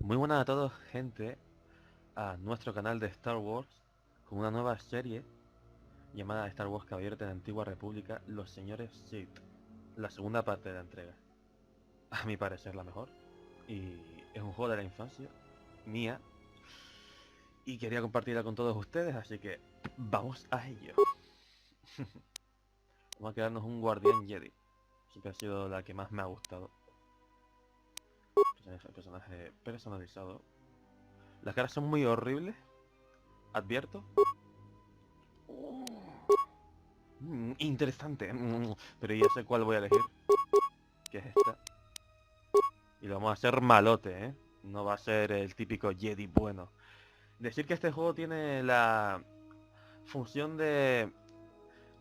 Muy buenas a todos, gente, a nuestro canal de Star Wars con una nueva serie llamada Star Wars Caballeros de la antigua República, los señores Sith, la segunda parte de la entrega. A mi parecer la mejor, y es un juego de la infancia mía y quería compartirla con todos ustedes, así que vamos a ello. Vamos a quedarnos un guardián Jedi, siempre ha sido la que más me ha gustado. Personaje personalizado. Las caras son muy horribles, advierto. Interesante, pero ya sé cuál voy a elegir, que es esta. Y lo vamos a hacer malote, ¿eh? No va a ser el típico Jedi bueno. Decir que este juego tiene la función de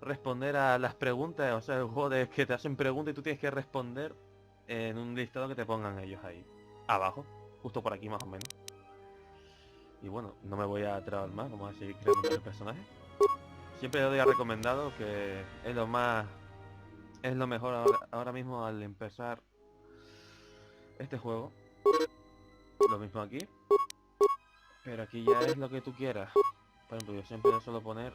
responder a las preguntas, o sea, el juego de que te hacen preguntas y tú tienes que responder en un listado que te pongan ellos ahí abajo, justo por aquí más o menos. Y bueno, no me voy a trabar más, vamos a seguir creando el personaje. Siempre lo había recomendado, que es lo mejor ahora mismo al empezar este juego. Lo mismo aquí, pero aquí ya es lo que tú quieras. Por ejemplo, yo siempre suelo poner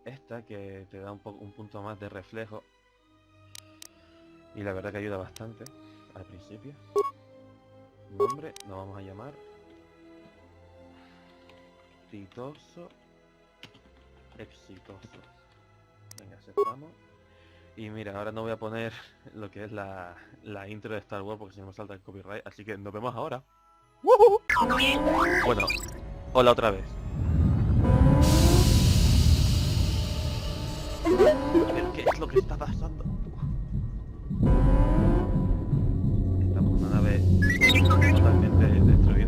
esta, que te da un punto más de reflejo, y la verdad que ayuda bastante al principio. Nombre, nos vamos a llamar exitoso. Venga, aceptamos. Y mira, ahora no voy a poner lo que es la intro de Star Wars porque si no me salta el copyright, así que nos vemos ahora. ¡Woohoo! Bueno, hola otra vez. ¿Qué es lo que está pasando? Estamos en una nave totalmente destruida.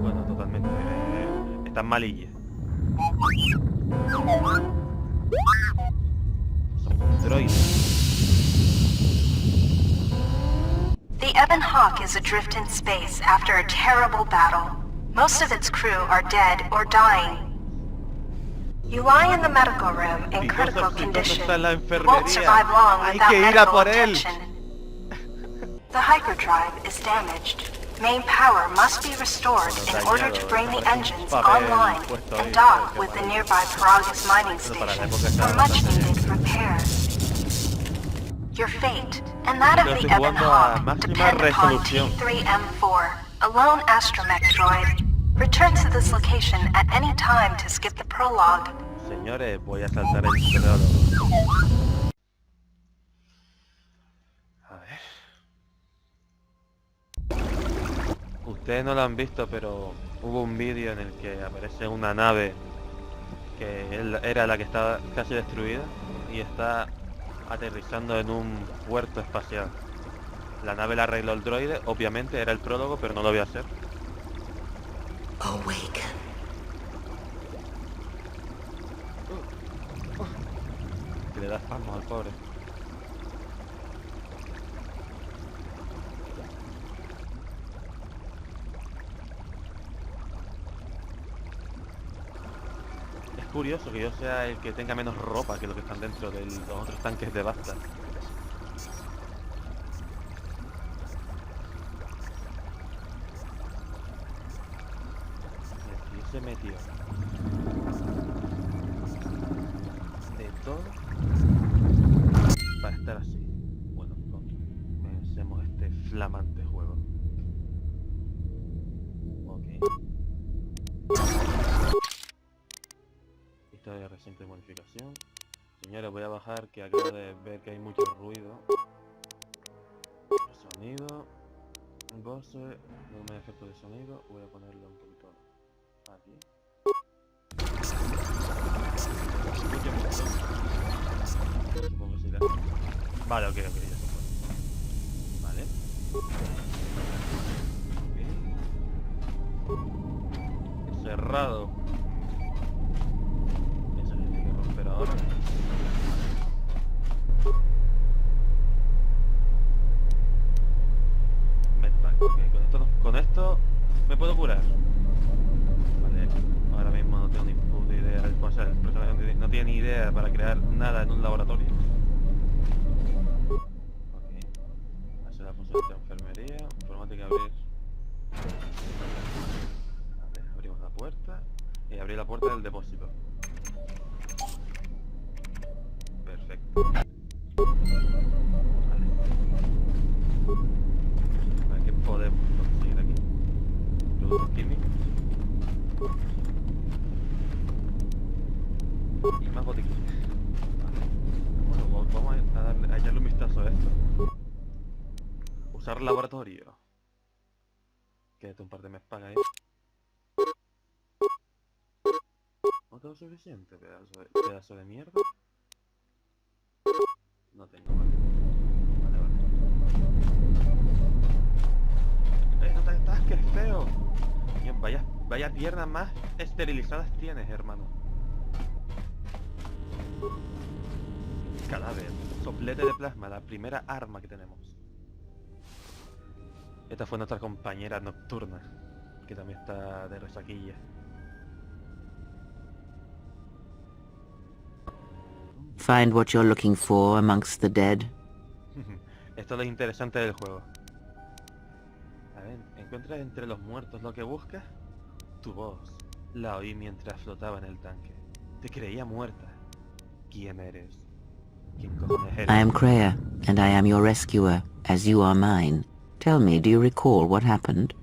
Bueno, totalmente. Están malillas. Son droides. The Ebon Hawk is adrift in space after a terrible battle. Most of its crew are dead or dying. You lie in the medical room in critical condition. You won't survive long without medical attention. The hyperdrive is damaged. Main power must be restored in order to bring the engines online and dock with the nearby Paragus mining station for much-needed repairs. Your fate, and that of the Ebon Hawk, depend upon T3M4, a lone astromech droid. Return to this location at any time to skip the prologue. Señores, voy a saltar el prólogo. A ver. Ustedes no lo han visto, pero hubo un vídeo en el que aparece una nave que era la que estaba casi destruida y está aterrizando en un puerto espacial. La nave la arregló el droide, obviamente era el prólogo, pero no lo voy a hacer. Awaken. Que le da espasmos al pobre. Es curioso que yo sea el que tenga menos ropa que los que están dentro de los otros tanques de Basta. Aquí se metió de todo para estar así. Bueno, comencemos este flamante juego. Ok. Historia de reciente modificación. Señores, voy a bajar, que acabo de ver que hay mucho ruido. Sonido. Voces. No me efecto de sonido. Voy a ponerlo un poquito aquí. Escucha mucho. Supongo que sí. Vale, ok, ya se fue. Vale. Okay. Cerrado. Esa es el que romper ahora. Medpack, ok, con esto me puedo curar. Vale, ahora mismo no tengo ni puta idea. El personaje no tiene ni idea para crear nada en un laboratorio. Ok, hacer la función de enfermería, informática, abrir puerta del depósito. Perfecto. Vale. A ver qué podemos conseguir aquí. Productos químicos. Y más botiquines. Vale. Bueno, vamos a echarle un vistazo a esto. Usar laboratorio. Quédate un par de mes para ahí. ¿No tengo suficiente, pedazo de mierda? No tengo, vale. Vale. No te atasques, feo. Bien, vaya piernas más esterilizadas tienes, hermano. Cadáver. Soplete de plasma, la primera arma que tenemos. Esta fue nuestra compañera nocturna, que también está de resaquilla. Find what you're looking for amongst the dead. Esto es lo interesante del juego. A ver, ¿encuentras entre los muertos lo que buscas? Tu voz. La oí mientras flotaba en el tanque. Te creía muerta. ¿Quién eres? ¿Quién cojones eres? I am Kreia, and I am your rescuer, as you are mine. Tell me, do you recall what happened?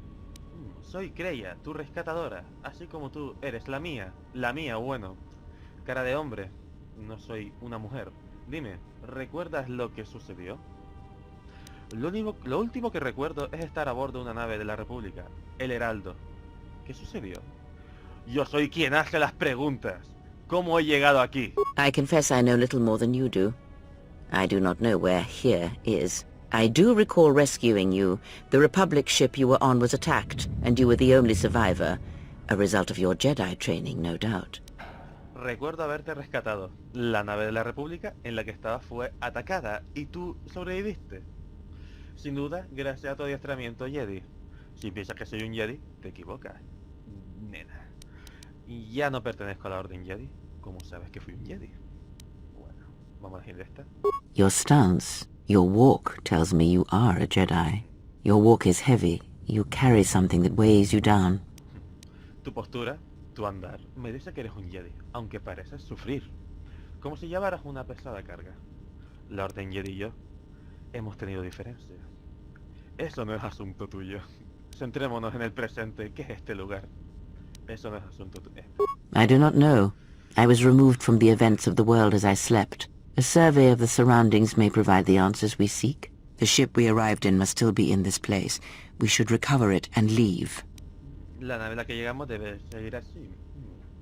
Soy Kreia, tu rescatadora. Así como tú eres la mía. La mía, bueno. Cara de hombre. No soy una mujer. Dime, ¿recuerdas lo que sucedió? Lo último que recuerdo es estar a bordo de una nave de la República, el Heraldo. ¿Qué sucedió? Yo soy quien hace las preguntas. ¿Cómo he llegado aquí? I confess I know little more than you do. I do not know where here is. I do recall rescuing you. The Republic ship you were on was attacked, and you were the only survivor. A result of your Jedi training, no doubt. Recuerdo haberte rescatado. La nave de la República en la que estaba fue atacada y tú sobreviviste. Sin duda, gracias a tu adiestramiento Jedi. Si piensas que soy un Jedi, te equivocas, nena. Y ya no pertenezco a la Orden Jedi. ¿Cómo sabes que fui un Jedi? Bueno, vamos a elegir esta. Your stance, your walk tells me you are a Jedi. Your walk is heavy. You carry something that weighs you down. Tu postura, tu andar, me dice que eres un Jedi, aunque pareces sufrir. Como si llevaras una pesada carga. La Orden Jedi y yo hemos tenido diferencias. Eso no es asunto tuyo. Centrémonos en el presente, que es este lugar. Eso no es asunto tuyo. I do not know. I was removed from the events of the world as I slept. A survey of the surroundings may provide the answers we seek. The ship we arrived in must still be in this place. We should recover it and leave. La nave en la que llegamos debe seguir así.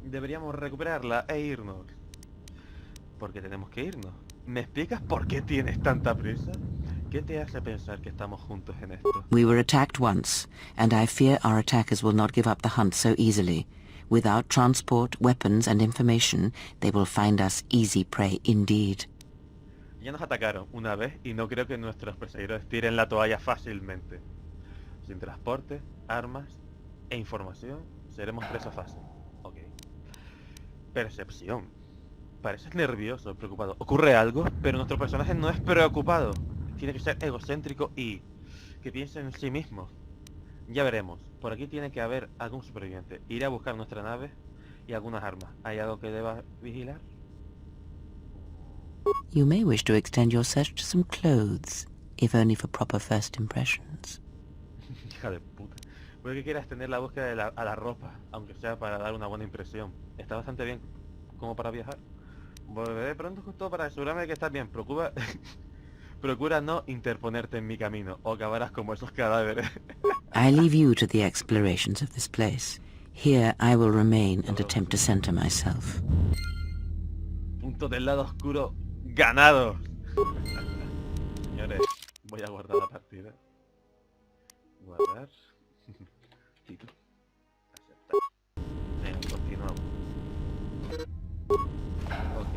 Deberíamos recuperarla e irnos. ¿Por qué tenemos que irnos? ¿Me explicas por qué tienes tanta prisa? ¿Qué te hace pensar que estamos juntos en esto? We were attacked once, and I fear our attackers will not give up the hunt so easily. Without transport, weapons, and information, they will find us easy prey indeed. Ya nos atacaron una vez y no creo que nuestros perseguidores tiren la toalla fácilmente. Sin transporte, armas e información, seremos presa fácil. Ok. Percepción. Pareces nervioso, preocupado. Ocurre algo, pero nuestro personaje no es preocupado. Tiene que ser egocéntrico y que piense en sí mismo. Ya veremos. Por aquí tiene que haber algún superviviente. Iré a buscar nuestra nave y algunas armas. ¿Hay algo que deba vigilar? You may wish to extend your search to some clothes, if only for proper first impressions. Hija de puta. Puede que quieras tener la búsqueda a la ropa, aunque sea para dar una buena impresión. Está bastante bien como para viajar. Volveré pronto justo para asegurarme de que estás bien. Procura no interponerte en mi camino o acabarás como esos cadáveres. I leave you to the explorations of this place. Here I will remain and attempt to center myself. Punto del lado oscuro ganado. Señores, voy a guardar la partida. Guardar. Título. Aceptar. Venga, continuamos. Ok.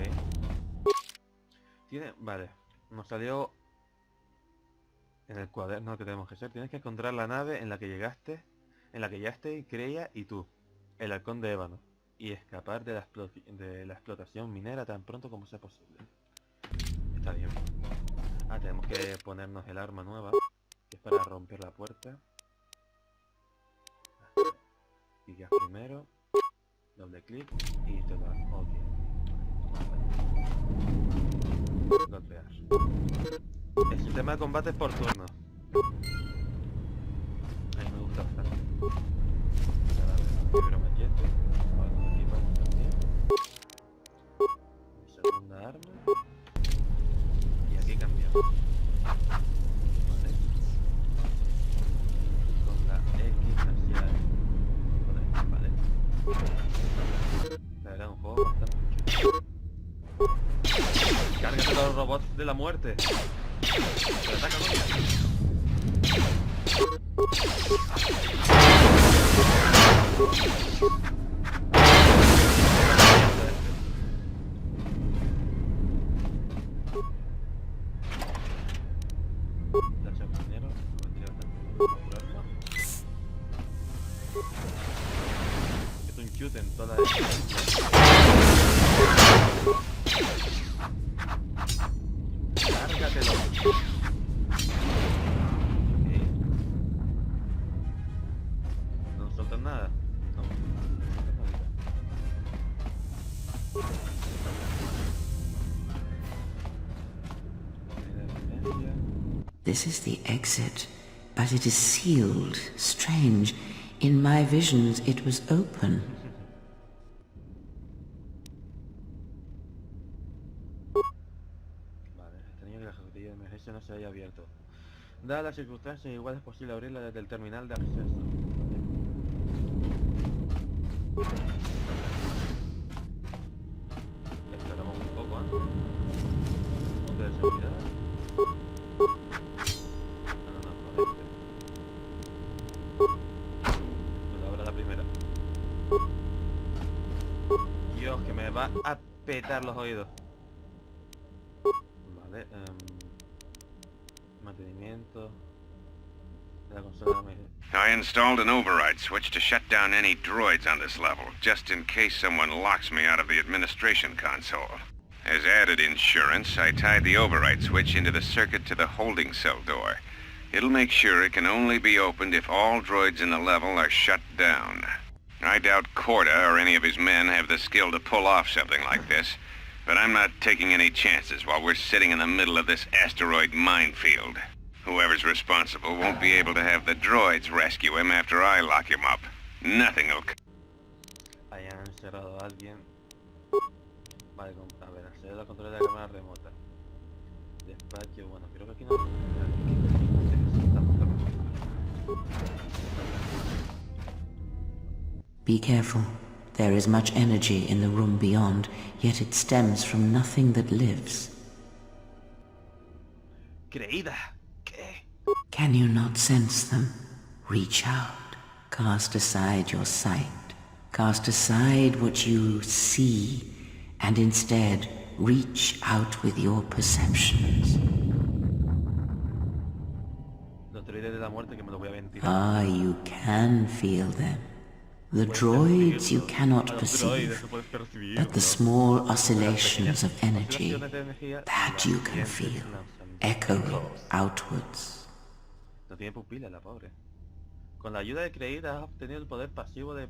Vale. Nos salió en el cuaderno que tenemos que hacer. Tienes que encontrar la nave en la que llegaste, Kreia y tú, el halcón de ébano, y escapar de la explotación minera tan pronto como sea posible. Está bien. Tenemos que ponernos el arma nueva, que es para romper la puerta. Picar primero. Doble clic y te lo das. Ok. Golpear. El sistema de combate es por turno. A mí me gusta bastante. Libro machete. Ahora nos equipamos también. Mi segunda arma. Y aquí cambiamos. Vale. Con la X hacia el... Vale. La verdad, un juego bastante chulo. Cárgate los robots de la muerte. Pero ataca con gracias, compañero. Es un chute en toda la... Cárgatelo. No nos soltan nada. No. This is the exit, but it is sealed. Strange. In my visions, it was open. Vale, extraño que la jauría de emergencia no se haya abierto. Dadas las circunstancias, igual es posible abrirla desde el terminal de acceso. Esperamos un poco antes. Punto de seguridad. Abra la primera. Dios, que me va a petar los oídos. Vale, mantenimiento de la consola. I installed an override switch to shut down any droids on this level, just in case someone locks me out of the administration console. As added insurance, I tied the override switch into the circuit to the holding cell door. It'll make sure it can only be opened if all droids in the level are shut down. I doubt Corda or any of his men have the skill to pull off something like this, but I'm not taking any chances while we're sitting in the middle of this asteroid minefield. Whoever's responsible won't be able to have the droids rescue him after I lock him up. Nothing'll... Hayan encerrado a alguien. Vale, a ver, acceder al control de la cámara remota. Despacho, bueno, creo que aquí no... Be careful. There is much energy in the room beyond, yet it stems from nothing that lives. Creída. ¿Qué? Can you not sense them? Reach out. Cast aside your sight. Cast aside what you see, and instead reach out with your perceptions. Los droides de la muerte que me lo voy a ventilar. Ah, you can feel them. The droids you cannot perceive, but the small oscillations of energy, that you can feel, echoing outwards. No tiene pupila la pobre. Con la ayuda de Creída has obtenido el poder pasivo de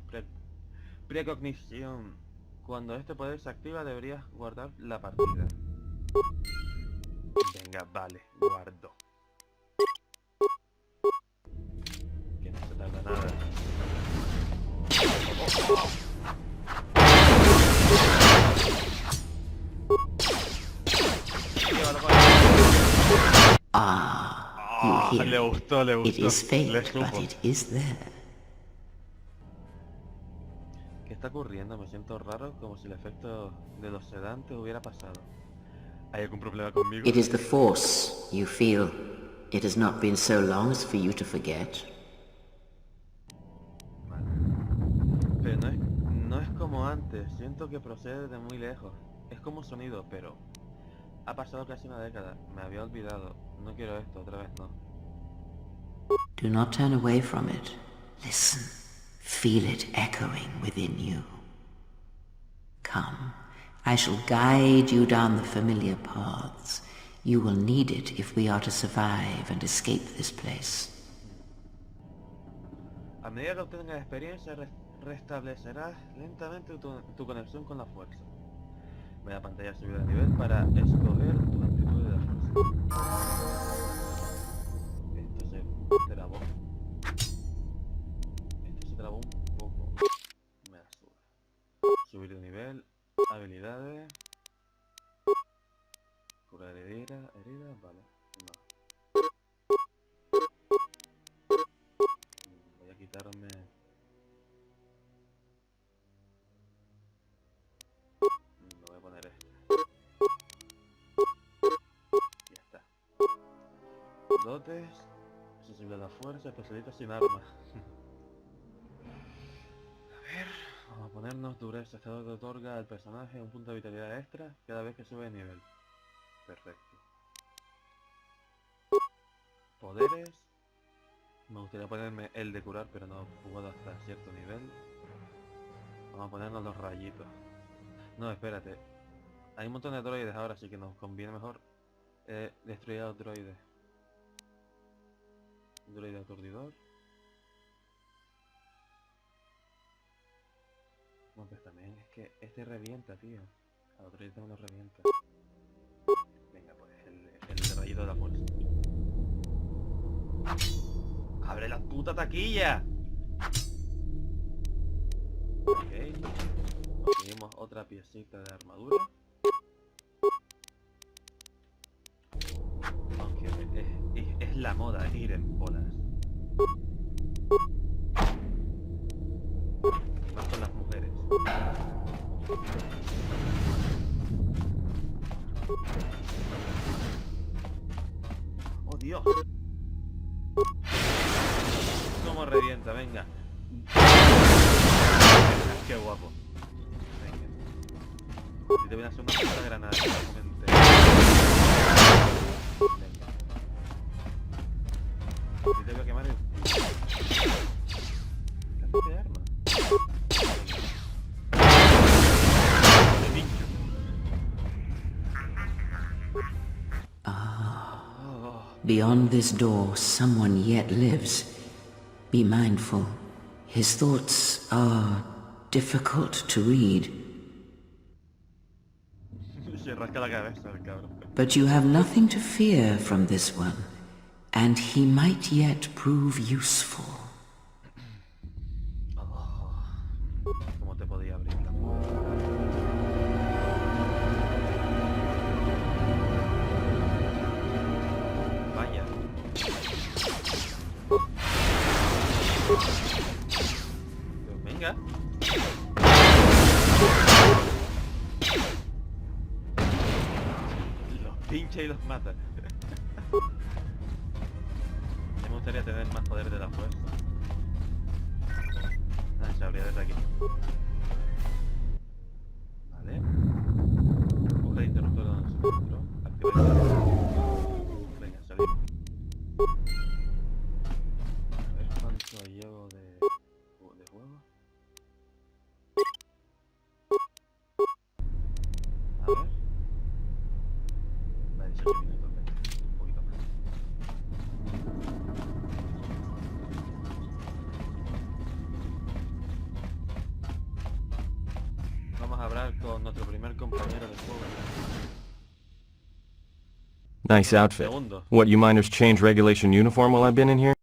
precognición. Cuando este poder se activa deberías guardar la partida. Venga, vale, guardo. Que no se tarda nada. Ah, you hear le gustó, le gustó. it is faint, Le supo. but it is there. ¿Qué está ocurriendo? Me siento raro, como si el efecto de los sedantes hubiera pasado. ¿Hay algún problema conmigo? It is the Force, you feel. It has not been so long as for you to forget. Vale. Pero no es como antes. Siento que procede de muy lejos. Es como un sonido, pero... Ha pasado casi una década. Me había olvidado. No quiero esto, otra vez no. Do not turn away from it. Listen. Feel it echoing within you. Come. I shall guide you down the familiar paths. You will need it if we are to survive and escape this place. A medida que obtengas experiencia, Restablecerás lentamente tu conexión con la fuerza. Ve a la pantalla de subida de nivel para escoger tu actitud de la fuerza. Esto se trabó. Esto se trabó un poco. Me la sube. Subir de nivel. Habilidades. Curar heridas, vale. No. Voy a quitarme... Lo voy a poner este. Ya está. Dotes. Sensible a la fuerza, especialista sin armas. A ver, vamos a ponernos dureza. Este dot otorga al personaje un punto de vitalidad extra cada vez que sube de nivel. Perfecto. Poderes. Me gustaría ponerme el de curar, pero no puedo hasta cierto nivel. Vamos a ponernos los rayitos. No, espérate. Hay un montón de droides ahora, así que nos conviene mejor destruir a los droides. Droide aturdidor. Bueno, pues también es que este revienta, tío. A los droides también los revienta. Venga, pues el rayito de la fuerza. ¡Abre la puta taquilla! Ok. Conseguimos otra piecita de armadura. Aunque es la moda ir en bolas. Más con las mujeres. ¡Oh, Dios! ¿Cómo revienta? Venga. ¡Qué guapo! Venga. Y te voy a hacer una puta granada en este momento. Venga. Y te voy a quemar el... Cámbiate de arma. Venga. Me pincho. Beyond this door, someone yet lives. Be mindful. His thoughts are difficult to read. Se rasca la cabeza el cabrón. But you have nothing to fear from this one, and he might yet prove useful. ¿Cómo te podía abrir la puerta? Vaya. Pues venga. Los pincha y los mata. Me gustaría tener más poder de la fuerza. Ah, se abría desde aquí. Vale. Busca el interruptor donde se encontró. Activa el interruptor. Venga, salimos. A ver cuánto llevo de juego. A ver. Vale, 18 minutos, venga. Un poquito más. Vamos a hablar con nuestro primer compañero de juego. Nice outfit. Segundo. What, you miners change regulation uniform while I've been in here?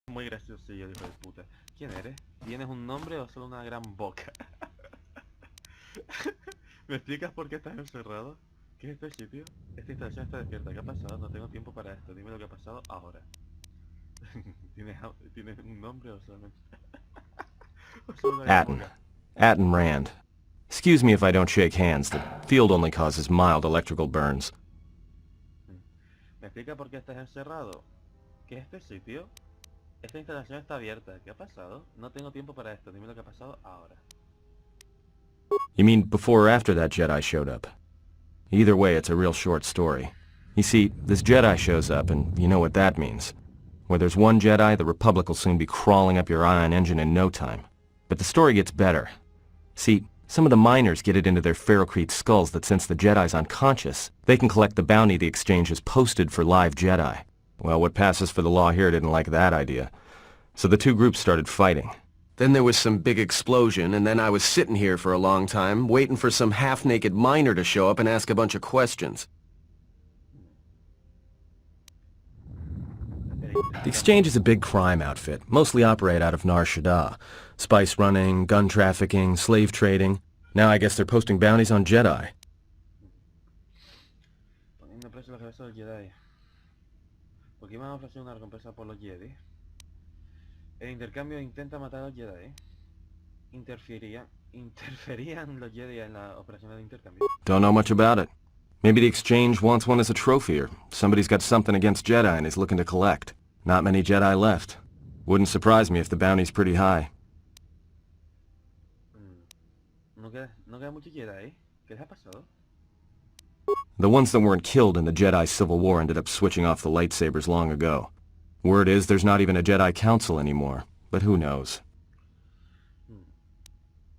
Muy graciosillo, hijo de puta. ¿Quién eres? ¿Tienes un nombre o solo una gran boca? ¿Me explicas por qué estás encerrado? ¿Qué es este sitio? Esta instalación está despierta. ¿Qué ha pasado? No tengo tiempo para esto. Dime lo que ha pasado ahora. ¿Tienes un nombre o solamente? ¿O solo una gran Atten. boca? Atten Rand. Excuse me if I don't shake hands. The field only causes mild electrical burns. ¿Me explica por qué estás encerrado? ¿Qué es este sitio? Esta instalación está abierta. ¿Qué ha pasado? No tengo tiempo para esto. Dime lo que ha pasado ahora. You mean before or after that Jedi showed up? Either way, it's a real short story. You see, this Jedi shows up, and you know what that means. Where there's one Jedi, the Republic will soon be crawling up your ion engine in no time. But the story gets better. See, some of the miners get it into their ferrocrete skulls that since the Jedi's unconscious, they can collect the bounty the exchange has posted for live Jedi. Well, what passes for the law here didn't like that idea. So the two groups started fighting. Then there was some big explosion, and then I was sitting here for a long time, waiting for some half-naked miner to show up and ask a bunch of questions. The Exchange is a big crime outfit, mostly operate out of Nar Shaddaa. Spice running, gun trafficking, slave trading. Now I guess they're posting bounties on Jedi. Poniendo precio a la cabeza del Jedi. ¿Por qué me han ofrecido una recompensa por los Jedi? El intercambio intenta matar a los Jedi. Interferían los Jedi en la operación de intercambio. Don't know much about it. Maybe the Exchange wants one as a trophy, or somebody's got something against Jedi and is looking to collect. Not many Jedi left. Wouldn't surprise me if the bounty's pretty high. No queda mucho Jedi. ¿Qué les ha pasado? The ones that weren't killed in the Jedi Civil War ended up switching off the lightsabers long ago. Word is there's not even a Jedi Council anymore, but who knows?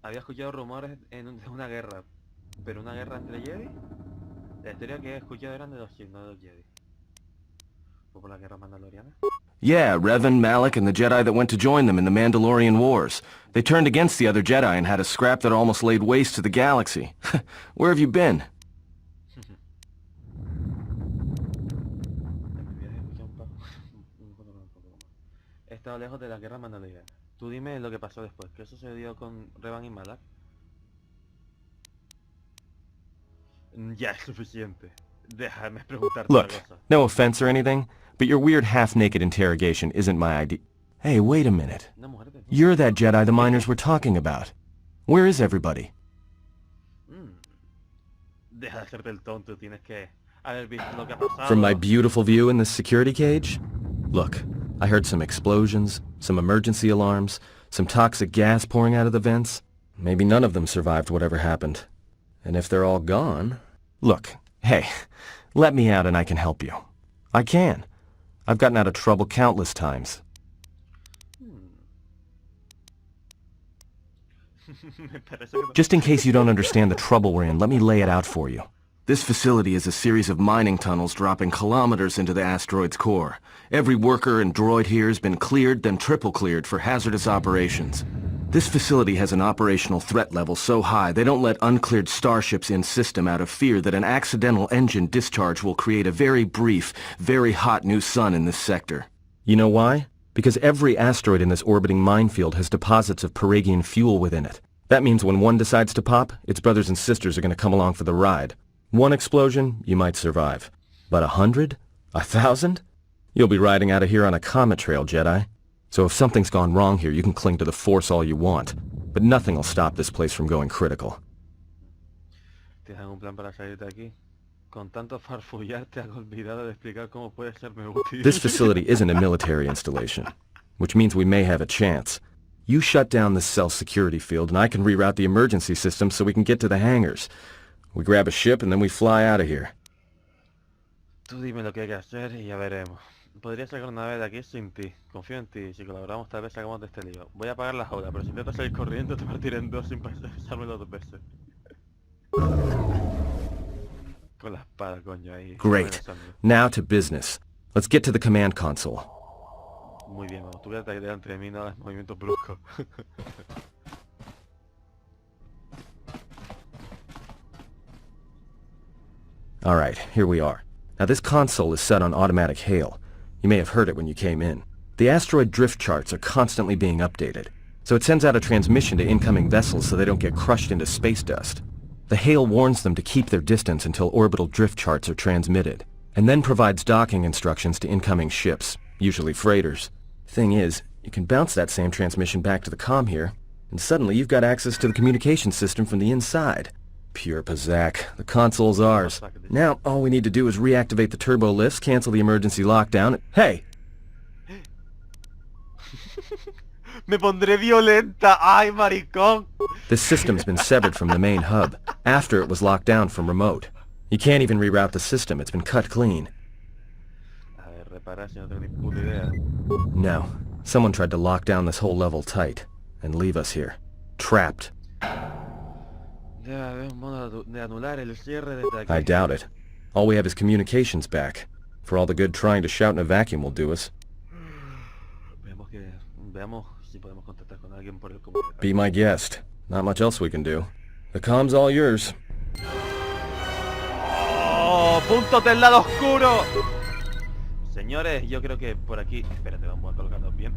Había escuchado rumores de una guerra, pero una guerra entre Jedi. La historia que he escuchado eran de los Sith, no de los Jedi. ¿Fue por la guerra mandaloriana? Yeah, Revan, Malak, and the Jedi that went to join them in the Mandalorian Wars. They turned against the other Jedi and had a scrap that almost laid waste to the galaxy. Where have you been? He estado lejos de la guerra mandaloriana. Tú dime lo que pasó después. ¿Qué sucedió con Revan y Malak? Ya es suficiente. Déjame preguntarte Look, una cosa. no offense or anything, but your weird half-naked interrogation isn't my idea. Hey, wait a minute. Una mujer de... You're that Jedi the miners were talking about. Where is everybody? Deja de hacerte el tonto. Tienes que haber visto lo que ha pasado. From my beautiful view in this security cage? Look, I heard some explosions, some emergency alarms, some toxic gas pouring out of the vents. Maybe none of them survived whatever happened. And if they're all gone... Look, hey, let me out and I can help you. I can. I've gotten out of trouble countless times. Just in case you don't understand the trouble we're in, let me lay it out for you. This facility is a series of mining tunnels dropping kilometers into the asteroid's core. Every worker and droid here has been cleared, then triple cleared for hazardous operations. This facility has an operational threat level so high they don't let uncleared starships in system out of fear that an accidental engine discharge will create a very brief, very hot new sun in this sector. You know why? Because every asteroid in this orbiting minefield has deposits of Paragian fuel within it. That means when one decides to pop, its brothers and sisters are going to come along for the ride. One explosion, you might survive. But 100? 1,000? You'll be riding out of here on a comet trail, Jedi. So if something's gone wrong here, you can cling to the Force all you want. But nothing will stop this place from going critical. ¿Tienes algún plan para salir de aquí? Con tanto farfullar te has olvidado de explicar cómo puede serme útil. This facility isn't a military installation, which means we may have a chance. You shut down this cell security field and I can reroute the emergency system so we can get to the hangars. We grab a ship and then we fly out of here. Tú dime lo que hay que hacer y ya veremos. Podría sacar una nave de aquí sin ti. Confío en ti. Si colaboramos tal vez sacamos de este lío. Voy a apagar la jaula, pero si intentas salir corriendo te partiré en dos sin pensármelo dos veces. Con la espada, coño, ahí. Great. Now to business. Let's get to the command console. Muy bien, vamos. Tú quédate delante de mí, no hagas movimientos bruscos. Alright, here we are. Now this console is set on automatic hail. You may have heard it when you came in. The asteroid drift charts are constantly being updated, so it sends out a transmission to incoming vessels so they don't get crushed into space dust. The hail warns them to keep their distance until orbital drift charts are transmitted, and then provides docking instructions to incoming ships, usually freighters. Thing is, you can bounce that same transmission back to the comm here, and suddenly you've got access to the communication system from the inside. Pure Pazak. The console's ours. Now, all we need to do is reactivate the turbo lifts, cancel the emergency lockdown. Hey! Me pondré violenta. Ay, maricón. This system's been severed from the main hub, after it was locked down from remote. You can't even reroute the system. It's been cut clean. A ver, repara si no tengo ni puta idea. No. Someone tried to lock down this whole level tight, and leave us here. Trapped. Debe haber un modo de anular el cierre desde aquí. I doubt it. All we have is communications back. For all the good trying to shout in a vacuum will do us. Vemos que Veamos si podemos contactar con alguien por el comunicador. Be my guest. Not much else we can do. The com's all yours. ¡Oh! ¡Puntos del lado oscuro! Señores, yo creo que por aquí... Espérate, vamos a colocarnos bien.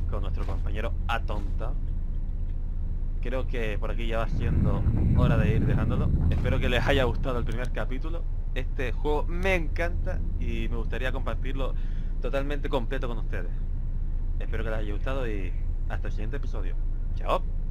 Con nuestro compañero Atonta. Creo que por aquí ya va siendo hora de ir dejándolo. Espero que les haya gustado el primer capítulo. Este juego me encanta y me gustaría compartirlo totalmente completo con ustedes. Espero que les haya gustado y hasta el siguiente episodio. ¡Chao!